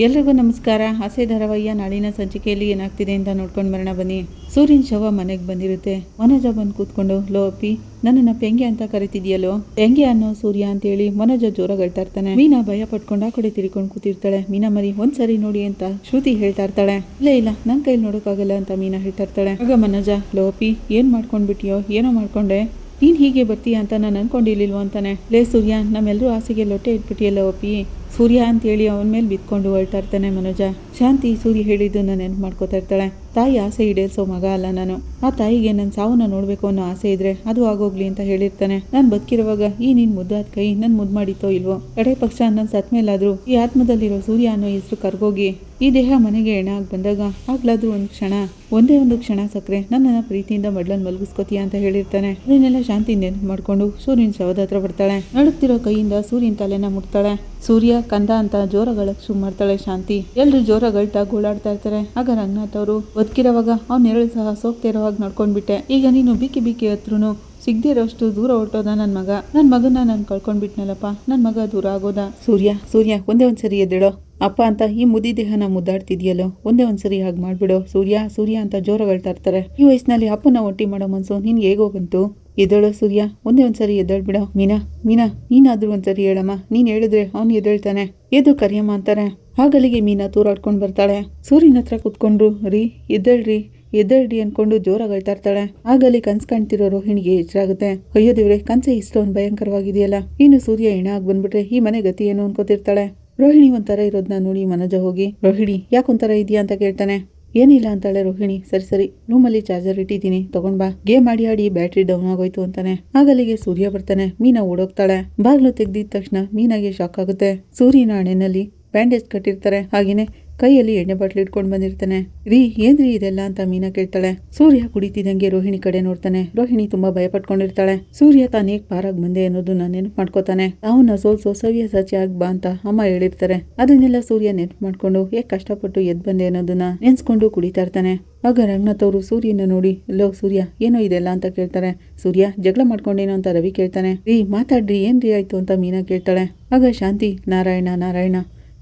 ಎಲ್ರಿಗೂ ನಮಸ್ಕಾರ. ಆಸೆ ಧಾರಾವಾಹಿಯ ನಾಳಿನ ಸಂಚಿಕೆಯಲ್ಲಿ ಏನಾಗ್ತಿದೆ ಅಂತ ನೋಡ್ಕೊಂಡು ಬರೋಣ ಬನ್ನಿ. ಸೂರ್ಯನ್ ಶವ ಮನೆಗೆ ಬಂದಿರುತ್ತೆ. ಮನೋಜ ಬಂದು ಕೂತ್ಕೊಂಡು, ಲೋ ಅಪ್ಪಿ, ನನ್ನನ್ನ ಪೆಂಗೆ ಅಂತ ಕರಿತಿದ್ಯಲ್ಲೋ, ಪೆಂಗೆ ಅನ್ನೋ ಸೂರ್ಯ ಅಂತೇಳಿ ಮನೋಜ ಜೋರಾಗಿ ಹೇಳ್ತಾ ಇರ್ತಾನೆ. ಮೀನಾ ಭಯ ಪಟ್ಕೊಂಡು ಆ ಕಡೆ ತಿರ್ಕೊಂಡು ಕೂತಿರ್ತಾಳೆ. ಮೀನಾ ಮರಿ ಒಂದ್ಸರಿ ನೋಡಿ ಅಂತ ಶ್ರುತಿ ಹೇಳ್ತಾ ಇರ್ತಾಳೆ. ಇಲ್ಲ ನನ್ ಕೈಲಿ ನೋಡೋಕ್ಕಾಗಲ್ಲ ಅಂತ ಮೀನಾ ಹೇಳ್ತಾ ಇರ್ತಾಳೆ. ಆಗ ಮನೋಜ, ಲೋ ಅಪ್ಪಿ, ಏನ್ ಮಾಡ್ಕೊಂಡ್ಬಿಟ್ಟಿಯೋ, ಏನೋ ಮಾಡ್ಕೊಂಡೆ, ನೀನ್ ಹೀಗೆ ಬರ್ತೀಯ ಅಂತ ನಾನು ಅನ್ಕೊಂಡಿರ್ಲಿಲ್ವೋ ಅಂತಾನೆ. ಲೇ ಸೂರ್ಯ, ನಮ್ಮೆಲ್ಲರೂ ಆಸೆಗೆ ಲೊಟ್ಟೆ ಇಟ್ಬಿಟ್ಟಿಯಲ್ಲ ಅಪ್ಪಿ, ಸೂರ್ಯ ಅಂತೇಳಿ ಅವನ ಮೇಲೆ ಬಿತ್ಕೊಂಡು ಹೊಳ್ತಾ ಇರ್ತಾನೆ ಮನೋಜ. ಶಾಂತಿ ಸೂರ್ಯ ಹೇಳಿದ್ದು ನಾನು ನೆನಪು ಮಾಡ್ಕೋತಾ ಇರ್ತಾಳೆ. ತಾಯಿ ಆಸೆ ಈಡೇರಿಸೋ ಮಗ ಅಲ್ಲ ನಾನು. ಆ ತಾಯಿಗೆ ನನ್ನ ಸಾವನ್ನ ನೋಡ್ಬೇಕು ಅನ್ನೋ ಆಸೆ ಇದ್ರೆ ಅದು ಆಗೋಗ್ಲಿ ಅಂತ ಹೇಳಿರ್ತಾನೆ. ನಾನು ಬದುಕಿರುವಾಗ ಈ ನಿನ್ ಮುದ್ದಾದ ಕೈ ನನ್ ಮುದ್ದು ಮಾಡಿತ್ತೋ ಇಲ್ವೋ, ಕಡೆ ಪಕ್ಷ ನನ್ನ ಸತ್ ಮೇಲಾದ್ರೂ ಈ ಆತ್ಮದಲ್ಲಿರೋ ಸೂರ್ಯ ಅನ್ನೋ ಹೆಸರು ಕರ್ಗೋಗಿ ಈ ದೇಹ ಮನೆಗೆ ಎಣ ಆಗಿ ಬಂದಾಗ ಆಗ್ಲಾದ್ರೂ ಒಂದೇ ಒಂದು ಕ್ಷಣ ಸಕ್ರೆ ನನ್ನನ್ನ ಪ್ರೀತಿಯಿಂದ ಮಡ್ಲನ್ ಮಲಗಿಸ್ಕೋತೀಯ ಅಂತ ಹೇಳಿರ್ತಾನೆ. ಅದನ್ನೆಲ್ಲ ಶಾಂತಿ ನೆನಪು ಮಾಡ್ಕೊಂಡು ಸೂರ್ಯನ ಶವದ ಹತ್ರ ಬರ್ತಾಳೆ. ನಡುಕ್ತಿರೋ ಕೈಯಿಂದ ಸೂರ್ಯನ ತಲೆನ ಮುಟ್ತಾಳೆ. ಸೂರ್ಯ ಕಂದ ಅಂತ ಜೋರಾಗಳಕ್ ಶುರು ಮಾಡ್ತಾಳೆ ಶಾಂತಿ. ಎಲ್ರು ಜೋರಾಗಳ್ತಾ ಗೋಳಾಡ್ತಾ ಇರ್ತಾರೆ. ಆಗ ರಂಗನಾಥ್ ಅವರು, ಬದುಕಿರೋವಾಗ ಅವ್ನ ನೆರಳು ಸಹ ಸೋಗ್ತಿರೋವಾಗ ನಡ್ಕೊಂಡ್ಬಿಟ್ಟೆ, ಈಗ ನೀನು ಬಿಕ್ಕಿ ಹತ್ರುನು ಸಿಗ್ದಿರೋಷ್ಟು ದೂರ ಹೊರಟೋದ ನನ್ನ ಮಗನ ನಾನು ಕಳ್ಕೊಂಡ್ಬಿಟ್ನಲ್ಲಪ್ಪ, ನನ್ನ ಮಗ ದೂರ ಆಗೋದ. ಸೂರ್ಯ ಒಂದೇ ಒಂದ್ಸರಿ ಎದ್ದೇಳೋ ಅಪ್ಪ ಅಂತ ಈ ಮುದಿ ದೇಹನ ಮುದ್ದಾಡ್ತಿದ್ಯಲ್ಲೋ, ಒಂದೇ ಒಂದ್ಸರಿ ಹಾಗೆ ಮಾಡ್ಬಿಡೋ ಸೂರ್ಯ ಅಂತ ಜೋರಾಗಳ್ತಾ ಇರ್ತಾರೆ. ಈ ವಯಸ್ಸಿನಲ್ಲಿ ಅಪ್ಪನ ಒಟ್ಟಿ ಮಾಡೋ ಮನ್ಸು ನಿನ್ಗೆ ಹೇಗೋ ಬಂತು? ಎದ್ದೇಳೋ ಸೂರ್ಯ, ಒಂದೇ ಒಂದ್ಸರಿ ಎದ್ದೇಳ್ಬಿಡೋ. ಮೀನಾ ನೀನಾದ್ರೂ ಒಂದ್ಸರಿ ಹೇಳಮ್ಮ, ನೀನ್ ಹೇಳಿದ್ರೆ ಅವ್ನು ಎದ್ದೇಳ್ತಾನೆ, ಎದ್ದು ಕರಿಯಮ್ಮ ಅಂತಾರೆ. ಆಗಲಿಗೆ ಮೀನಾ ತೂರಾಡ್ಕೊಂಡು ಬರ್ತಾಳೆ. ಸೂರ್ಯನ ಹತ್ರ ಕುತ್ಕೊಂಡ್ರು. ರೀ ಎದ್ದೇಳ್ರಿ ಅನ್ಕೊಂಡು ಜೋರಾಗಿ ಹೇಳ್ತಾ ಇರ್ತಾಳೆ. ಆಗಲಿ ಕನ್ಸ್ ಕಾಣ್ತಿರೋ ರೋಹಿಣಿಗೆ ಎಚ್ಚರಾಗುತ್ತೆ. ಅಯ್ಯೋ ದೇವ್ರೆ, ಕನ್ಸೆ ಇಷ್ಟೊಂದು ಭಯಂಕರವಾಗಿದೆಯಲ್ಲ, ಇನ್ನು ಸೂರ್ಯ ಹೆಣ ಆಗಿ ಬಂದ್ಬಿಟ್ರೆ ಈ ಮನೆ ಗತಿ ಏನು ಅನ್ಕೋತಿರ್ತಾಳೆ. ರೋಹಿಣಿ ಒಂಥರ ಇರೋದನ್ನ ನೋಡಿ ಮನೋಜ ಹೋಗಿ, ರೋಹಿಣಿ ಯಾಕೊಂಥರ ಇದೆಯಾ ಅಂತ ಕೇಳ್ತಾನೆ. ಏನಿಲ್ಲ ಅಂತಾಳೆ ರೋಹಿಣಿ. ಸರಿ ರೂಮಲ್ಲಿ ಚಾರ್ಜರ್ ಇಟ್ಟಿದ್ದೀನಿ, ತಗೊಂಡ್ ಬಾ, ಗೇಮ್ ಆಡಿ ಬ್ಯಾಟ್ರಿ ಡೌನ್ ಆಗೋಯ್ತು ಅಂತಾನೆ. ಆಗಲಿಗೆ ಸೂರ್ಯ ಬರ್ತಾನೆ. ಮೀನಾ ಓಡೋಗ್ತಾಳೆ. ಬಾಗ್ಲು ತೆಗ್ದಿದ ತಕ್ಷಣ ಮೀನಾಗೆ ಶಾಕ್ ಆಗುತ್ತೆ. ಸೂರ್ಯನ ಹಣೆನಲ್ಲಿ ಬ್ಯಾಂಡೇಜ್ ಕಟ್ಟಿರ್ತಾರೆ. ಹಾಗೇನೆ ಕೈಯಲ್ಲಿ ಎಣ್ಣೆ ಬಾಟ್ಲು ಇಟ್ಕೊಂಡು ಬಂದಿರ್ತಾನೆ. ಏನ್ರಿ ಇದೆಲ್ಲ ಅಂತ ಮೀನಾ ಕೇಳ್ತಾಳೆ. ಸೂರ್ಯ ಕುಡಿತಿದಂಗೆ ರೋಹಿಣಿ ಕಡೆ ನೋಡ್ತಾನೆ. ರೋಹಿಣಿ ತುಂಬಾ ಭಯ ಪಟ್ಕೊಂಡಿರ್ತಾಳೆ. ಸೂರ್ಯ ತಾನೇಗ್ ಪಾರಾಗ್ ಬಂದೆ ಅನ್ನೋದನ್ನ ನೆನಪು ಮಾಡ್ಕೋತಾನೆ. ಅವನ್ನ ಸೋಲ್ಸೋ ಸವ್ಯ ಸಚಿ ಆಗ್ ಬಾ ಅಂತ ಅಮ್ಮ ಹೇಳಿರ್ತಾರೆ. ಅದನ್ನೆಲ್ಲ ಸೂರ್ಯ ನೆನಪು ಮಾಡ್ಕೊಂಡು ಹೇಗ್ ಕಷ್ಟಪಟ್ಟು ಎದ್ ಬಂದೆ ಅನ್ನೋದನ್ನ ನೆನ್ಸ್ಕೊಂಡು ಕುಡಿತಾ ಇರ್ತಾನೆ. ಆಗ ರಂಗನಾಥ್ ಅವರು ಸೂರ್ಯನ ನೋಡಿ, ಲೋ ಸೂರ್ಯ, ಏನೋ ಇದೆಲ್ಲ ಅಂತ ಕೇಳ್ತಾರೆ. ಸೂರ್ಯ, ಜಗಳ ಮಾಡ್ಕೊಂಡೇನೋ ಅಂತ ರವಿ ಕೇಳ್ತಾನೆ. ಮಾತಾಡ್ರಿ, ಏನ್ರಿ ಆಯ್ತು ಅಂತ ಮೀನಾ ಕೇಳ್ತಾಳೆ. ಆಗ ಶಾಂತಿ, ನಾರಾಯಣ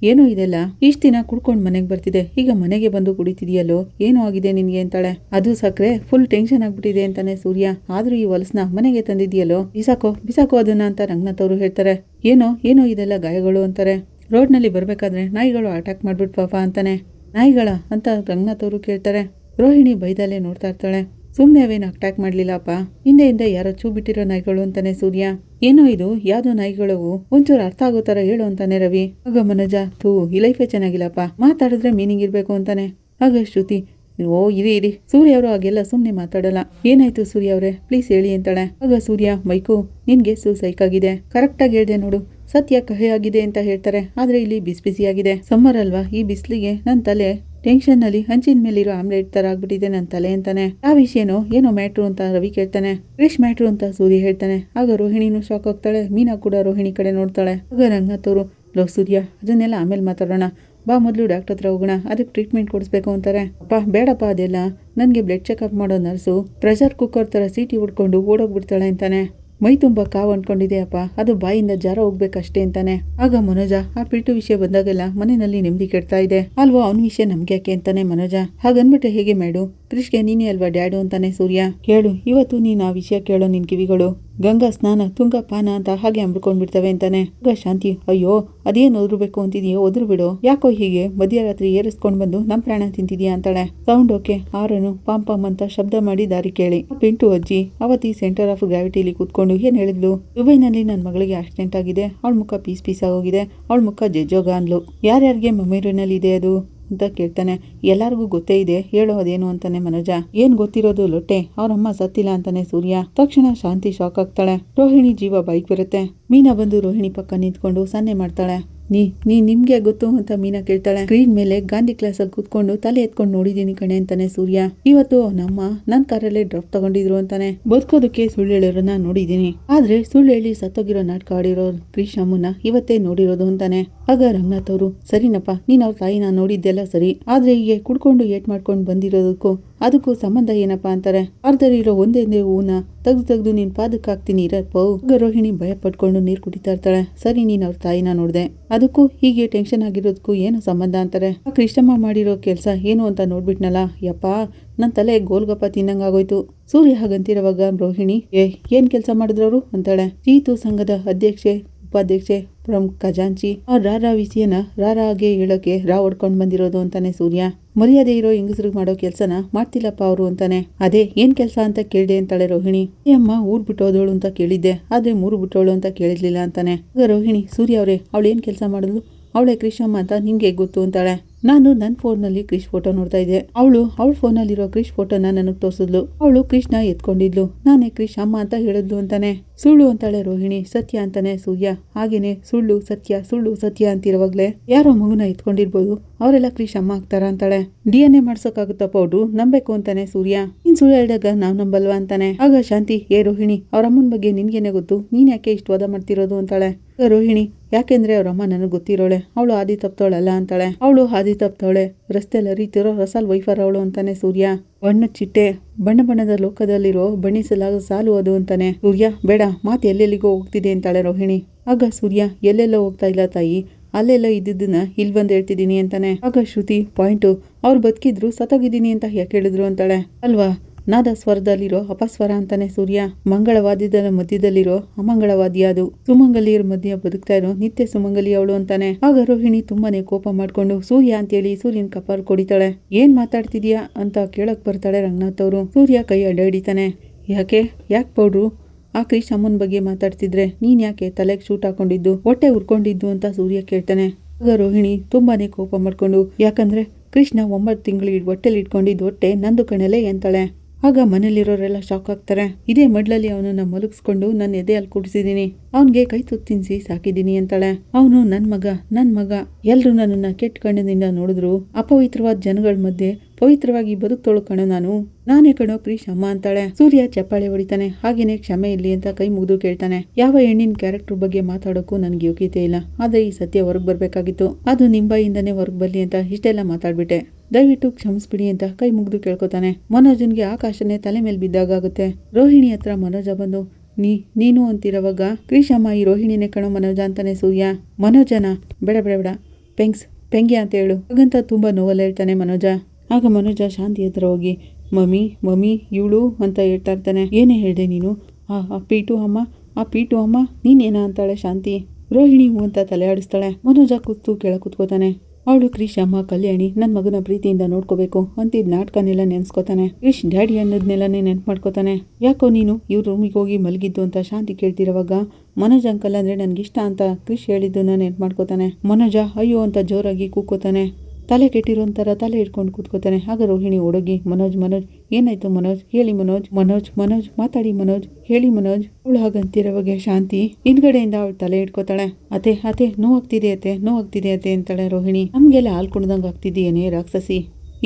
ಏನೋ ಇದೆಲ್ಲ, ಇಷ್ಟ ದಿನ ಕುಡ್ಕೊಂಡ್ ಮನೆಗ್ ಬರ್ತಿದೆ, ಈಗ ಮನೆಗೆ ಬಂದು ಕುಡಿತಿದ್ಯಲ್ಲೋ, ಏನೋ ಆಗಿದೆ ನಿನ್ಗೆ ಅಂತಾಳೆ. ಅದು ಸಕ್ರೆ ಫುಲ್ ಟೆನ್ಷನ್ ಆಗ್ಬಿಟ್ಟಿದೆ ಅಂತಾನೆ ಸೂರ್ಯ. ಆದ್ರೂ ಈ ಹೊಲಸ್ನ ಮನೆಗೆ ತಂದಿದ್ಯಲ್ಲೋ, ಬಿಸಾಕೋ ಅದನ್ನ ಅಂತ ರಂಗನಾಥ್ ಅವರು ಹೇಳ್ತಾರೆ. ಏನೋ ಇದೆಲ್ಲ ಗಾಯಗಳು ಅಂತಾರೆ. ರೋಡ್ ನಲ್ಲಿ ಬರ್ಬೇಕಾದ್ರೆ ನಾಯಿಗಳು ಅಟ್ಯಾಕ್ ಮಾಡ್ಬಿಟ್ವಾಪ ಅಂತಾನೆ. ನಾಯಿಗಳ ಅಂತ ರಂಗನಾಥ್ ಅವರು ಕೇಳ್ತಾರೆ. ರೋಹಿಣಿ ಬೈದಲ್ಲೇ ನೋಡ್ತಾ ಇರ್ತಾಳೆ. ಸುಮ್ನೆ ಅವೇನು ಅಟ್ಯಾಕ್ ಮಾಡ್ಲಿಲ್ಲಪ್ಪ, ಹಿಂದೆ ಯಾರೋ ಚೂ ಬಿಟ್ಟಿರೋ ನಾಯಿಗಳು ಅಂತಾನೆ ಸೂರ್ಯ. ಏನೋ ಇದು ಯಾವ್ದೋ ನಾಯಿಗಳವು, ಒಂಚೂರು ಅರ್ಥ ಆಗೋ ತರ ಹೇಳು ಅಂತಾನೆ ರವಿ. ಆಗ ಮನೋಜ, ಈ ಲೈಫೇ ಚೆನ್ನಾಗಿಲ್ಲಪ್ಪ, ಮಾತಾಡಿದ್ರೆ ಮೀನಿಂಗ್ ಇರ್ಬೇಕು ಅಂತಾನೆ. ಆಗ ಶ್ರುತಿ, ಇರಿ ಸೂರ್ಯ ಅವರು ಹಾಗೆಲ್ಲ ಸುಮ್ನೆ ಮಾತಾಡಲ್ಲ, ಏನಾಯ್ತು ಸೂರ್ಯ ಅವ್ರೆ ಪ್ಲೀಸ್ ಹೇಳಿ ಅಂತಾಳೆ. ಆಗ ಸೂರ್ಯ, ಮೈಕು ನಿನ್ಗೆ ಸೈಕ್ ಆಗಿದೆ, ಕರೆಕ್ಟ್ ಆಗಿ ಹೇಳ್ದೆ ನೋಡು, ಸತ್ಯ ಕಹೆ ಆಗಿದೆ ಅಂತ ಹೇಳ್ತಾರೆ, ಆದ್ರೆ ಇಲ್ಲಿ ಬಿಸಿ ಆಗಿದೆ. ಸಮ್ಮರ್ ಅಲ್ವಾ, ಈ ಬಿಸಿಲಿಗೆ ನನ್ ತಲೆ ಟೆನ್ಷನ್ ನಲ್ಲಿ ಹಂಚಿನ ಮೇಲಿರೋ ಆಮ್ಲೆಟ್ ತರ ಆಗ್ಬಿಟ್ಟಿದೆ ನನ್ ತಲೆ ಅಂತಾನೆ. ಆ ವಿಷಯನೋ ಏನೋ ಮ್ಯಾಟ್ರು ಅಂತ ರವಿ ಕೇಳ್ತಾನೆ. ಮ್ಯಾಟ್ರು ಅಂತ ಸೂರ್ಯ ಹೇಳ್ತಾನೆ. ಆಗ ರೋಹಿಣಿನೂ ಶಾಕ್ ಆಗ್ತಾಳೆ. ಮೀನಾ ಕೂಡ ರೋಹಿಣಿ ಕಡೆ ನೋಡ್ತಾಳೆ. ಆಗ ರಂಗನಾಥ್ ಅವರು, ಲೋ ಸೂರ್ಯ, ಅದನ್ನೆಲ್ಲ ಆಮೇಲೆ ಮಾತಾಡೋಣ, ಬಾ ಮೊದಲು ಡಾಕ್ಟರ್ ಹತ್ರ ಹೋಗೋಣ, ಅದಕ್ಕೆ ಟ್ರೀಟ್ಮೆಂಟ್ ಕೊಡಿಸ್ಬೇಕು ಅಂತಾರೆ. ಅಪ್ಪ ಬೇಡಪ್ಪ, ಅದೆಲ್ಲ ನನ್ಗೆ ಬ್ಲಡ್ ಚೆಕ್ಅಪ್ ಮಾಡೋ ನರ್ಸು ಪ್ರೆಷರ್ ಕುಕ್ಕರ್ ತರ ಸೀಟಿ ಹೊಡ್ಕೊಂಡು ಓಡೋಗ್ಬಿಡ್ತಾಳೆ ಅಂತಾನೆ. ಮೈ ತುಂಬ ಕಾವು ಅನ್ಕೊಂಡಿದೆ ಅಪ್ಪ, ಅದು ಬಾಯಿಂದ ಜಾರ ಹೋಗ್ಬೇಕಷ್ಟೇ ಅಂತಾನೆ. ಆಗ ಮನೋಜ, ಆ ಪಿಲ್ಟು ವಿಷಯ ಬಂದಾಗೆಲ್ಲ ಮನೆಯಲ್ಲಿ ನೆಮ್ಮದಿ ಕೆಡ್ತಾ ಇದೆ ಅಲ್ವಾ, ಅವನ ವಿಷಯ ನಮ್ಗೆ ಯಾಕೆ ಅಂತಾನೆ ಮನೋಜ. ಹಾಗನ್ಬಿಟ್ಟೆ ಹೇಗೆ ಮೇಡು, ಕ್ರಿಶ್ಗೆ ನೀನೇ ಅಲ್ವಾ ಡ್ಯಾಡು ಅಂತಾನೆ ಸೂರ್ಯ. ಕೇಳು, ಇವತ್ತು ನೀನ್ ಆ ವಿಷಯ ಕೇಳೋ ನಿನ್ ಕಿವಿಗಳು ಗಂಗಾ ಸ್ನಾನ ತುಂಗ ಪಾನ ಅಂತ ಹಾಗೆ ಅಂಬ್ಕೊಂಡ್ಬಿಡ್ತವೆ ಅಂತಾನೆ. ಆಗ ಶಾಂತಿ, ಅಯ್ಯೋ ಅದೇನ್ ಓದ್ರಬೇಕು ಅಂತಿದೀಯೋ ಓದ್ರು ಬಿಡು, ಯಾಕೋ ಹೀಗೆ ಮಧ್ಯರಾತ್ರಿ ಏರಿಸ್ಕೊಂಡ್ ಬಂದು ನಮ್ ಪ್ರಾಣ ತಿಂತಿದ್ಯಾ ಅಂತಾಳೆ. ಸೌಂಡ್ ಓಕೆ, ಆರನು ಪಾಂಪಮ್ ಅಂತ ಶಬ್ದ ಮಾಡಿ ದಾರಿ ಕೇಳಿ ಪಿಂಟು ಅಜ್ಜಿ ಅವತ್ತಿ ಸೆಂಟರ್ ಆಫ್ ಗ್ರಾವಿಟಿಲಿ ಕೂತ್ಕೊಂಡು ಏನ್ ಹೇಳಿದ್ಲು, ದುಬೈನಲ್ಲಿ ನನ್ ಮಗಳಿಗೆ ಆಕ್ಸಿಡೆಂಟ್ ಆಗಿದೆ, ಅವಳ ಮುಖ ಪೀಸ್ ಆಗೋಗಿದೆ, ಅವಳ ಮುಖ ಜಜ್ಜೋಗ ಅನ್ಲು, ಯಾರ್ಯಾರಿಗೆ ಮೆಮೊರಿನಲ್ಲಿ ಇದೆ ಅದು ಅಂತ ಕೇಳ್ತಾನೆ. ಎಲ್ಲಾರ್ಗೂ ಗೊತ್ತೇ ಇದೆ, ಹೇಳೋ ಅದೇನು ಅಂತಾನೆ ಮನೋಜ. ಏನ್ ಗೊತ್ತಿರೋದು ಲೊಟ್ಟೆ, ಅವ್ರಮ್ಮ ಸತ್ತಿಲ್ಲ ಅಂತಾನೆ ಸೂರ್ಯ. ತಕ್ಷಣ ಶಾಂತಿ ಶಾಕ್ ಆಗ್ತಾಳೆ. ರೋಹಿಣಿ ಜೀವ ಬೈಕ್ ಬರುತ್ತೆ. ಮೀನಾ ಬಂದು ರೋಹಿಣಿ ಪಕ್ಕ ನಿಂತ್ಕೊಂಡು ಸನ್ನೆ ಮಾಡ್ತಾಳೆ. ನಿಮ್ಗೆ ಗೊತ್ತು ಅಂತ ಮೀನಾ ಕೇಳ್ತಾಳೆ. ಸ್ಕ್ರೀನ್ ಮೇಲೆ ಗಾಂಧಿ ಕ್ಲಾಸಲ್ಲಿ ಕೂತ್ಕೊಂಡು ತಲೆ ಎತ್ಕೊಂಡು ನೋಡಿದೀನಿ ಕಣೆ ಅಂತಾನೆ ಸೂರ್ಯ. ಇವತ್ತು ನಮ್ಮ ನನ್ ಕಾರಲ್ಲೇ ಡ್ರಾಪ್ ತಗೊಂಡಿದ್ರು ಅಂತಾನೆ. ಬದುಕೋದಕ್ಕೆ ಸುಳ್ಳು ಹೇಳೋರನ್ನ ನೋಡಿದೀನಿ, ಆದ್ರೆ ಸುಳ್ಳು ಹೇಳಿ ಸತ್ತೋಗಿರೋ ನಾಟಕ ಆಡಿರೋ ಕೃಷ್ಣಮ್ಮನ ಇವತ್ತೇ ನೋಡಿರೋದು ಅಂತಾನೆ. ಆಗ ರಂಗನಾಥ್ ಅವರು, ಸರಿನಪ್ಪ, ನೀನ್ ಅವ್ರ ತಾಯಿನ ನೋಡಿದ್ದೆಲ್ಲ ಸರಿ, ಆದ್ರೆ ಹೀಗೆ ಕುಡ್ಕೊಂಡು ಏಟ್ ಮಾಡ್ಕೊಂಡು ಬಂದಿರೋದಕ್ಕೂ ಅದಕ್ಕೂ ಸಂಬಂಧ ಏನಪ್ಪಾ ಅಂತಾರೆ. ಅರ್ಧರಿರೋ ಒಂದೇ ಹೂವನ್ನ ತೆಗ್ದು ನಿನ್ ಪಾದಕ್ಕೆ ಹಾಕ್ತೀನಿ ಇರಪ್ಪ. ರೋಹಿಣಿ ಭಯ ಪಟ್ಕೊಂಡು ನೀರ್ ಕುಡಿತಾ ಇರ್ತಾಳೆ. ಸರಿ ನೀನ್ ಅವ್ರ ತಾಯಿನ ನೋಡ್ದೆ, ಅದಕ್ಕೂ ಹೀಗೆ ಟೆನ್ಷನ್ ಆಗಿರೋದಕ್ಕೂ ಏನು ಸಂಬಂಧ ಅಂತಾರೆ. ಆ ಕೃಷ್ಣಮ್ಮ ಮಾಡಿರೋ ಕೆಲ್ಸ ಏನು ಅಂತ ನೋಡ್ಬಿಟ್ನಲ್ಲ, ಯಪ್ಪ ನನ್ ತಲೆ ಗೋಲ್ಗಪ್ಪ ತಿನ್ನಂಗಾಗೋಯ್ತು. ಸೂರ್ಯ ಹಾಗಂತಿರುವಾಗ ರೋಹಿಣಿ ಏನ್ ಕೆಲ್ಸ ಮಾಡಿದ್ರವ್ರು ಅಂತಾಳೆ. ಜೀತು ಸಂಘದ ಅಧ್ಯಕ್ಷೆ, ಉಪಾಧ್ಯಕ್ಷೆ, ಪ್ರಮುಖ ಖಜಾಂಚಿ ಆ ರಾರಾ ವಿಷಯನ ರಾರಾಗೆ ಹೇಳೋಕೆ ಹೊಡ್ಕೊಂಡ್ ಬಂದಿರೋದು ಅಂತಾನೆ ಸೂರ್ಯ. ಮರ್ಯಾದೆ ಇರೋ ಹೆಂಗಸ್ರಿಗೆ ಮಾಡೋ ಕೆಲ್ಸನ ಮಾಡ್ತಿಲ್ಲಪ್ಪ ಅವರು ಅಂತಾನೆ. ಅದೇ ಏನ್ ಕೆಲ್ಸ ಅಂತ ಕೇಳಿದೆ ಅಂತಾಳೆ ರೋಹಿಣಿ. ಅಮ್ಮ ಊರ್ ಬಿಟ್ಟೋದವಳು ಅಂತ ಕೇಳಿದ್ದೆ, ಆದ್ರೆ ಮೂರು ಬಿಟ್ಟೋಳು ಅಂತ ಕೇಳಿರ್ಲಿಲ್ಲ ಅಂತಾನೆ. ರೋಹಿಣಿ, ಸೂರ್ಯ ಅವ್ರೆ ಅವಳು ಏನ್ ಕೆಲ್ಸ ಮಾಡಿದ್ಲು, ಅವಳೆ ಕೃಷ್ಣಮ್ಮ ಅಂತ ನಿಂಗೆ ಗೊತ್ತು ಅಂತಾಳೆ. ನಾನು ನನ್ನ ಫೋನ್ನಲ್ಲಿ ಕ್ರಿಶ್ ಫೋಟೋ ನೋಡ್ತಾ ಇದ್ದೆ. ಅವಳ ಫೋನಲ್ಲಿರೋ ಕ್ರಿಶ್ ಫೋಟೋನ ನನಗೆ ತೋರಿಸಿದ್ಲು. ಅವಳು ಕೃಷ್ಣ ಎತ್ಕೊಂಡಿದ್ಲು, ನಾನೇ ಕ್ರಿಶ್ ಅಮ್ಮ ಅಂತ ಹೇಳಿದ್ಲು ಅಂತಾನೆ. ಸುಳ್ಳು ಅಂತಾಳೆ ರೋಹಿಣಿ. ಸತ್ಯ ಅಂತಾನೆ ಸೂರ್ಯ. ಹಾಗೇನೆ ಸುಳ್ಳು ಸತ್ಯ ಅಂತಿರುವಾಗ್ಲೇ ಯಾರೋ ಮಗುನ ಎತ್ಕೊಂಡಿರ್ಬೋದು, ಅವರೆಲ್ಲ ಕ್ರಿಶ್ ಅಮ್ಮ ಆಗ್ತಾರ ಅಂತಾಳೆ. DNA ಮಾಡ್ಸೋಕಾಗುತ್ತಪ್ಪ ಅವ್ರು, ನಂಬೇಕು ಅಂತಾನೆ ಸೂರ್ಯ. ಇನ್ ಸುಳ್ಳು ಹೇಳಿದಾಗ ನಾವ್ ನಂಬಲ್ವಾ ಅಂತಾನೆ. ಆಗ ಶಾಂತಿ, ರೋಹಿಣಿ ಅವ್ರ ಅಮ್ಮನ ಬಗ್ಗೆ ನಿನ್ಗೇನೆ ಗೊತ್ತು, ನೀನ್ ಯಾಕೆ ಇಷ್ಟು ವಾದ ಮಾಡ್ತಿರೋದು ಅಂತಾಳೆ. ರೋಹಿಣಿ, ಯಾಕೆಂದ್ರೆ ಅವ್ರಮ್ಮ ನನಗೆ ಗೊತ್ತಿರೋಳೆ, ಅವಳು ಆದಿ ತಪ್ತವಳಲ್ಲ ಅಂತಾಳೆ. ಅವಳು ಆದಿ ತಪ್ತವಳೆ, ರಸ್ತೆಯಲ್ಲಿ ಅರಿತಿರೋ ರಸಾಲ್ ವೈಫರ್ ಅವಳು ಅಂತಾನೆ ಸೂರ್ಯ. ಬಣ್ಣದ ಚಿಟ್ಟೆ, ಬಣ್ಣದ ಲೋಕದಲ್ಲಿರೋ ಬಣ್ಣಿಸಲಾಗ ಸಾಲು ಅದು ಅಂತಾನೆ ಸೂರ್ಯ. ಬೇಡ, ಮಾತು ಎಲ್ಲೆಲ್ಲಿಗೋ ಹೋಗ್ತಿದೆ ಅಂತಾಳೆ ರೋಹಿಣಿ. ಆಗ ಸೂರ್ಯ, ಎಲ್ಲೆಲ್ಲೋ ಹೋಗ್ತಾ ಇಲ್ಲ ತಾಯಿ, ಅಲ್ಲೆಲ್ಲ ಇದ್ದಿದ್ದನ್ನ ಇಲ್ಲಿ ಬಂದು ಹೇಳ್ತಿದ್ದೀನಿ ಅಂತಾನೆ. ಆಗ ಶ್ರುತಿ ಪಾಯಿಂಟು, ಅವ್ರು ಬದುಕಿದ್ರು ಸತ್ತೋಗಿದ್ದೀನಿ ಅಂತ ಯಾಕೆ ಹೇಳಿದ್ರು ಅಂತಾಳೆ. ಅಲ್ವಾ, ನಾದ ಸ್ವರದಲ್ಲಿರೋ ಅಪಸ್ವರ ಅಂತಾನೆ ಸೂರ್ಯ. ಮಂಗಳವಾದ್ಯದ ಮಧ್ಯದಲ್ಲಿರೋ ಅಮಂಗಳವಾದಿ ಅದು. ಸುಮಂಗಲಿಯರ ಮಧ್ಯ ಬದುಕ್ತಾ ಇರೋ ನಿತ್ಯ ಸುಮಂಗಲಿ ಅವಳು ಅಂತಾನೆ. ಆಗ ರೋಹಿಣಿ ತುಂಬಾನೇ ಕೋಪ ಮಾಡ್ಕೊಂಡು ಸೂರ್ಯ ಅಂತೇಳಿ ಸೂರ್ಯನ್ ಕಪಾಲ್ ಕೊಡಿತಾಳೆ. ಏನ್ ಮಾತಾಡ್ತಿದ್ಯಾ ಅಂತ ಕೇಳಕ್ ಬರ್ತಾಳೆ ರಂಗನಾಥ್ ಅವರು. ಸೂರ್ಯ ಕೈ ಅಡ್ಡ ಹಿಡಿತಾನೆ. ಯಾಕೆ ಪೌಡ್ರು, ಆ ಕ್ರಿಶ್ ಅಮ್ಮನ ಬಗ್ಗೆ ಮಾತಾಡ್ತಿದ್ರೆ ನೀನ್ ಯಾಕೆ ತಲೆಗೆ ಶೂಟ್ ಹಾಕೊಂಡಿದ್ದು, ಹೊಟ್ಟೆ ಉರ್ಕೊಂಡಿದ್ದು ಅಂತ ಸೂರ್ಯ ಕೇಳ್ತಾನೆ. ಆಗ ರೋಹಿಣಿ ತುಂಬಾನೇ ಕೋಪ ಮಾಡ್ಕೊಂಡು, ಯಾಕಂದ್ರೆ ಕೃಷ್ಣ 9 ತಿಂಗಳು ಹೊಟ್ಟೆಲಿ ಇಟ್ಕೊಂಡಿದ್ದು ಹೊಟ್ಟೆ ನಂದು ಕಣಲೆ ಅಂತಾಳೆ. ಆಗ ಮನೇಲಿರೋರೆಲ್ಲ ಶಾಕ್ ಆಗ್ತಾರೆ. ಇದೇ ಮಡ್ಲಲ್ಲಿ ಅವನನ್ನ ಮಲಗಿಸ್ಕೊಂಡು ನನ್ನ ಎದೆಯಲ್ಲಿ ಕೂಡಿಸಿದೀನಿ, ಅವನ್ಗೆ ಕೈ ತುತ್ತು ತಿನ್ಸಿ ಸಾಕಿದೀನಿ ಅಂತಾಳೆ. ಅವನು ನನ್ ಮಗ ಎಲ್ರು ನನ್ನನ್ನ ಕೆಟ್ಟ ಕಣ್ಣಿನಿಂದ ನೋಡಿದ್ರು, ಅಪವಿತ್ರವಾದ ಜನಗಳ ಮಧ್ಯೆ ಪವಿತ್ರವಾಗಿ ಬದುಕ್ತೋಳು ಕಣೋ ನಾನೇ ಕಣೋ ಕ್ರಿಶ್ ಅಮ್ಮ ಅಂತಾಳೆ. ಸೂರ್ಯ ಚಪ್ಪಾಳೆ ಹೊಡಿತಾನೆ. ಹಾಗೇನೆ ಕ್ಷಮೆ ಇರ್ಲಿ ಅಂತ ಕೈ ಮುಗಿದು ಕೇಳ್ತಾನೆ. ಯಾವ ಹೆಣ್ಣಿನ ಕ್ಯಾರೆಕ್ಟರ್ ಬಗ್ಗೆ ಮಾತಾಡೋಕ್ಕೂ ನನ್ಗೆ ಯೋಗ್ಯತೆ ಇಲ್ಲ, ಆದ್ರೆ ಈ ಸತ್ಯ ಹೊರಗ್ ಬರ್ಬೇಕಾಗಿತ್ತು, ಅದು ನಿಂಬಾಯಿಂದನೇ ಹೊರಗ್ ಬರ್ಲಿ ಅಂತ ಇಷ್ಟೆಲ್ಲ ಮಾತಾಡ್ಬಿಟ್ಟೆ, ದಯವಿಟ್ಟು ಕ್ಷಮಿಸ್ಬಿಡಿ ಅಂತ ಕೈ ಮುಗಿದು ಕೇಳ್ಕೊತಾನೆ. ಮನೋಜನ್ಗೆ ಆಕಾಶನೇ ತಲೆ ಮೇಲೆ ಬಿದ್ದಾಗುತ್ತೆ. ರೋಹಿಣಿ ಹತ್ರ ಮನೋಜ ಬಂದು, ನೀನು ಅಂತಿರೋವಾಗ ಕ್ರಿಶ್ ಅಮ್ಮ ಈ ರೋಹಿಣಿನೇ ಕಣೋ ಮನೋಜ ಅಂತಾನೆ ಸೂರ್ಯ. ಮನೋಜನ ಬೇಡ ಪೆಂಗ್ಯ ಅಂತ ಹೇಳು ಹಾಗಂತ ತುಂಬಾ ನೋವಲ್ಲಿ ಹೇಳ್ತಾನೆ ಮನೋಜ. ಆಗ ಮನೋಜ ಶಾಂತಿ ಹತ್ರ ಹೋಗಿ, ಮಮ್ಮಿ ಇವಳು ಅಂತ ಹೇಳ್ತಾ ಇರ್ತಾನೆ. ಏನೇ ಹೇಳ್ದೆ ನೀನು, ಆ ಪೀಟು ಅಮ್ಮ ನೀನೇನಾ ಅಂತಾಳೆ ಶಾಂತಿ. ರೋಹಿಣಿ ಹೂ ಅಂತ ತಲೆ ಆಡಿಸ್ತಾಳೆ. ಮನೋಜ ಕೆಳ ಕೂತ್ಕೋತಾನೆ. ಅವಳು ಕ್ರಿಶ್ ಅಮ್ಮ ಕಲ್ಯಾಣಿ ನನ್ನ ಮಗನ ಪ್ರೀತಿಯಿಂದ ನೋಡ್ಕೋಬೇಕು ಅಂತಿದ್ ನಾಟಕನೆಲ್ಲ ನೆನ್ಸ್ಕೋತಾನೆ. ಕ್ರಿಶ್ ಡ್ಯಾಡಿ ಅನ್ನೋದ್ನೆಲ್ಲನೇ ನೆನ್ಪು ಮಾಡ್ಕೋತಾನೆ. ಯಾಕೋ ನೀನು ಇವ್ರ ರೂಮಿಗೆ ಹೋಗಿ ಮಲಗಿದ್ದು ಅಂತ ಶಾಂತಿ ಕೇಳ್ತಿರೋವಾಗ, ಮನೋಜ್ ಅಂಕಲ್ ಅಂದ್ರೆ ನನ್ಗಿಷ್ಟ ಅಂತ ಕ್ರಿಶ್ ಹೇಳಿದ್ದನ್ನ ನೆನ್ಪು ಮಾಡ್ಕೋತಾನೆ. ಮನೋಜ ಅಯ್ಯೋ ಅಂತ ಜೋರಾಗಿ ಕೂಕೋತಾನೆ. ತಲೆ ಕೆಟ್ಟಿರೋಂಥರ ತಲೆ ಇಟ್ಕೊಂಡು ಕೂತ್ಕೋತಾನೆ. ಆಗ ರೋಹಿಣಿ ಓಡೋಗಿ, ಮನೋಜ್ ಏನಾಯ್ತು ಮನೋಜ್, ಹೇಳಿ ಮನೋಜ್ ಮಾತಾಡಿ ಮನೋಜ್, ಹೇಳಿ ಮನೋಜ್. ಅವಳು ಹಾಗಂತಿರೋವಾಗ ಶಾಂತಿ ಹಿಂದ್ಗಡೆಯಿಂದ ಅವಳು ತಲೆ ಇಟ್ಕೋತಾಳೆ. ಅತೆ ನೋವಾಗ್ತಿದೆ ಅತೆ ಅಂತಾಳೆ ರೋಹಿಣಿ. ನಮ್ಗೆಲ್ಲ ಹಾಲು ಕುಡ್ದಂಗೆ ಆಗ್ತಿದೆಯೇನೆ ರಾಕ್ಷಸಿ,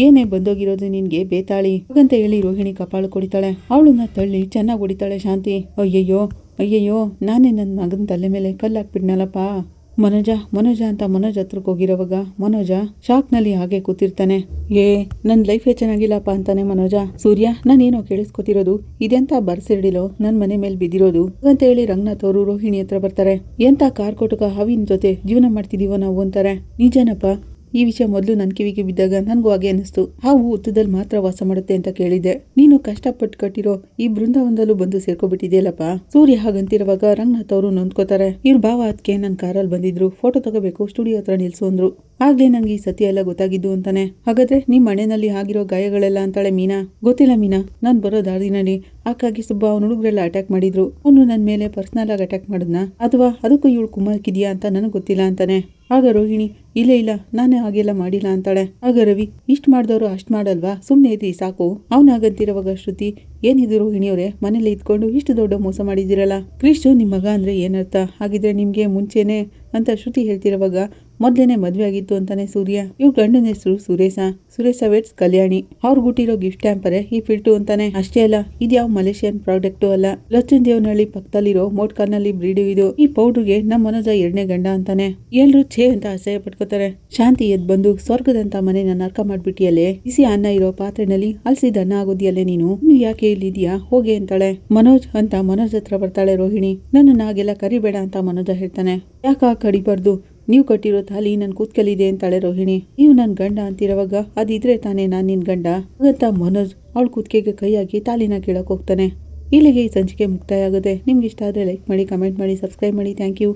ಏನೇ ಬಂದೋಗಿರೋದು ನಿನ್ಗೆ ಬೇತಾಳಿ ಹಾಗಂತ ಹೇಳಿ ರೋಹಿಣಿ ಕಪಾಳು ಕೊಡಿತಾಳೆ. ಅವಳನ್ನ ತಳ್ಳಿ ಚೆನ್ನಾಗಿ ಹೊಡಿತಾಳೆ ಶಾಂತಿ. ಅಯ್ಯಯ್ಯೋ ನಾನೇ ನನ್ನ ಮಗನ ತಲೆ ಮೇಲೆ ಕಲ್ಲು ಹಾಕ್ಬಿಡ್ನಲ್ಲಪ್ಪ. ಮನೋಜ ಅಂತ ಮನೋಜ್ ಹತ್ರಕ್ಕೆ ಹೋಗಿರೋವಾಗ ಮನೋಜ ಶಾಕ್ನಲ್ಲಿ ಹಾಗೆ ಕೂತಿರ್ತಾನೆ. ನನ್ನ ಲೈಫೇ ಚೆನ್ನಾಗಿಲ್ಲಪ್ಪ ಅಂತಾನೆ ಮನೋಜ. ಸೂರ್ಯ, ನಾನೇನೋ ಕೇಳಿಸ್ಕೊತಿರೋದು, ಇದೆಂತ ಬರ್ಸಿಡಿಲೋ ನನ್ನ ಮನೆ ಮೇಲೆ ಬಿದ್ದಿರೋದು ಅಂತ ಹೇಳಿ ರಂಗನಾಥ್ ಅವರು ರೋಹಿಣಿ ಹತ್ರ ಬರ್ತಾರೆ. ಎಂತ ಕಾರ್ ಕೊಟ್ಟಕ ಹಾವಿನ ಜೊತೆ ಜೀವನ ಮಾಡ್ತಿದೀವೋ ನಾವು ಅಂತಾರೆ. ನಿಜನಪ್ಪ, ಈ ವಿಷಯ ಮೊದಲು ನನ್ನ ಕಿವಿಗೆ ಬಿದ್ದಾಗ ನನಗೂ ಹಾಗೆ ಅನ್ನಿಸ್ತು. ಹಾವು ಹುತ್ತದಲ್ಲಿ ಮಾತ್ರ ವಾಸ ಮಾಡುತ್ತೆ ಅಂತ ಕೇಳಿದ್ದೆ. ನೀನು ಕಷ್ಟಪಟ್ಟು ಕಟ್ಟಿರೋ ಈ ಬೃಂದಾವನದಲ್ಲೂ ಬಂದು ಸೇರ್ಕೊಬಿಟ್ಟಿದೆಯಲ್ಲಪ್ಪ. ಸೂರ್ಯ ಹಾಗಂತಿರುವಾಗ ರಂಗನಾಥ್ ಅವರು ನೊಂದ್ಕೋತಾರೆ. ಇವ್ರ ಭಾವ ಅದಕ್ಕೆ ನನ್ನ ಕಾರಲ್ಲಿ ಬಂದಿದ್ರು, ಫೋಟೋ ತಗೋಬೇಕು, ಸ್ಟುಡಿಯೋ ಹತ್ರ ನಿಲ್ಸು ಅಂದ್ರು. ಆಗ್ಲೇ ನಂಗೆ ಈ ಸತ್ಯ ಎಲ್ಲ ಗೊತ್ತಾಗಿದ್ದು ಅಂತಾನೆ. ಹಾಗಾದ್ರೆ ನಿಮ್ ಮನೆಯಲ್ಲಿ ಆಗಿರೋ ಗಾಯಗಳೆಲ್ಲ ಅಂತಾಳೆ ಮೀನಾ. ಗೊತ್ತಿಲ್ಲ ಮೀನಾ, ನಾನ್ ಬರೋ ದಾರಿನಲ್ಲಿ ಆಕಾಗಿ ಸುಬ್ಬ ಅವನ ಹುಡುಗರೆಲ್ಲ ಅಟ್ಯಾಕ್ ಮಾಡಿದ್ರು. ಅವನು ನನ್ನ ಮೇಲೆ ಪರ್ಸನಲ್ ಆಗಿ ಅಟ್ಯಾಕ್ ಮಾಡಿದ್ನ ಅಥವಾ ಅದಕ್ಕೂ ಇವಳು ಕುಮ್ಮಕ್ಕಿದ್ಯಾ ಅಂತ ನನಗೆ ಗೊತ್ತಿಲ್ಲ ಅಂತಾನೆ. ಆಗ ರೋಹಿಣಿ, ಇಲ್ಲ ನಾನೇ ಹಾಗೆಲ್ಲ ಮಾಡಿಲ್ಲ ಅಂತಾಳೆ. ಆಗ ರವಿ, ಇಷ್ಟ್ ಮಾಡ್ದವ್ರು ಅಷ್ಟ್ ಮಾಡಲ್ವಾ, ಸುಮ್ನೆ ಇದ್ರಿ ಸಾಕು. ಅವನಾಗಂತಿರುವಾಗ ಶ್ರುತಿ, ಏನಿದು ರೋಹಿಣಿಯವರೇ, ಮನೇಲಿ ಇದ್ಕೊಂಡು ಇಷ್ಟು ದೊಡ್ಡ ಮೋಸ ಮಾಡಿದಿರಲ್ಲ. ಕ್ರಿಶ್ ನಿಮ್ ಮಗ ಅಂದ್ರೆ ಏನರ್ಥ, ಹಾಗಿದ್ರೆ ನಿಮ್ಗೆ ಮುಂಚೆನೆ ಅಂತ ಶ್ರುತಿ ಹೇಳ್ತಿರುವಾಗ ಮೊದ್ಲೇನೆ ಮದ್ವೆ ಆಗಿತ್ತು ಅಂತಾನೆ ಸೂರ್ಯ. ಇವ್ರ ಗಂಡನ ಹೆಸರು ಸುರೇಶ ವೆಟ್ಸ್ ಕಲ್ಯಾಣಿ. ಅವ್ರು ಹುಟ್ಟಿರೋ ಗಿಫ್ಟ್ ಟ್ಯಾಂಪರೇ ಈ ಫಿಲ್ಟು ಅಂತಾನೆ. ಅಷ್ಟೇ ಅಲ್ಲ, ಇದ್ಯಾವ ಮಲೇಷಿಯನ್ ಪ್ರಾಡಕ್ಟ್ ಅಲ್ಲ, ಲಚ್ಚುಂದೇವನಹಳ್ಳಿ ಪಕ್ಕದಲ್ಲಿರೋ ಮೋಟ್ಕಾರ್ ನಲ್ಲಿ ಬ್ರೀಡು ಇದು. ಈ ಪೌಡರ್ಗೆ ನಮ್ಮ ಮನೋಜ 2ನೇ ಗಂಡ ಅಂತಾನೆ. ಎಲ್ರು ಛೇ ಅಂತ ಅಸಹ್ಯ ಪಡ್ಕೋತಾರೆ. ಶಾಂತಿ ಎದ್ ಬಂದು ಸ್ವರ್ಗದಂತ ಮನೆನ ನರ್ಕ ಮಾಡ್ಬಿಟ್ಟಿಯಲ್ಲೇ, ಬಿಸಿ ಅನ್ನ ಇರೋ ಪಾತ್ರೆನಲ್ಲಿ ಅಲ್ಸಿದ ಅನ್ನ ಆಗೋದಿಯಲ್ಲೇ ನೀನು ಯಾಕೆ ಇಲ್ಲಿದ್ಯಾ ಹೋಗೆ ಅಂತಾಳೆ. ಮನೋಜ್ ಅಂತ ಮನೋಜ್ ಹತ್ರ ಬರ್ತಾಳೆ ರೋಹಿಣಿ. ನನ್ನನ್ನ ಹಾಗೆಲ್ಲ ಕರಿಬೇಡ ಅಂತ ಮನೋಜ ಹೇಳ್ತಾನೆ. ಯಾಕ ಕಡಿಬಾರ್ದು, ನೀವು ಕಟ್ಟಿರೋ ತಾಲಿ ನನ್ ಕೂತ್ಕಲಿದೆ ಅಂತಾಳೆ ರೋಹಿಣಿ. ನೀವು ನನ್ ಗಂಡ ಅಂತಿರುವಾಗ ಅದಿದ್ರೆ ತಾನೇ ನಾನ್ ನಿನ್ ಗಂಡ ಹಾಗಂತ ಮನೋಜ್ ಅವಳ ಕುತ್ತಿಗೆಗೆ ಕೈ ಹಾಕಿ ತಾಲಿನ ಕೇಳಕ್ ಹೋಗ್ತಾನೆ. ಇಲ್ಲಿಗೆ ಈ ಸಂಚಿಕೆ ಮುಕ್ತಾಯ ಆಗುತ್ತೆ. ನಿಮ್ಗೆ ಇಷ್ಟ ಆದ್ರೆ ಲೈಕ್ ಮಾಡಿ, ಕಮೆಂಟ್ ಮಾಡಿ, ಸಬ್ಸ್ಕ್ರೈಬ್ ಮಾಡಿ. Thank you.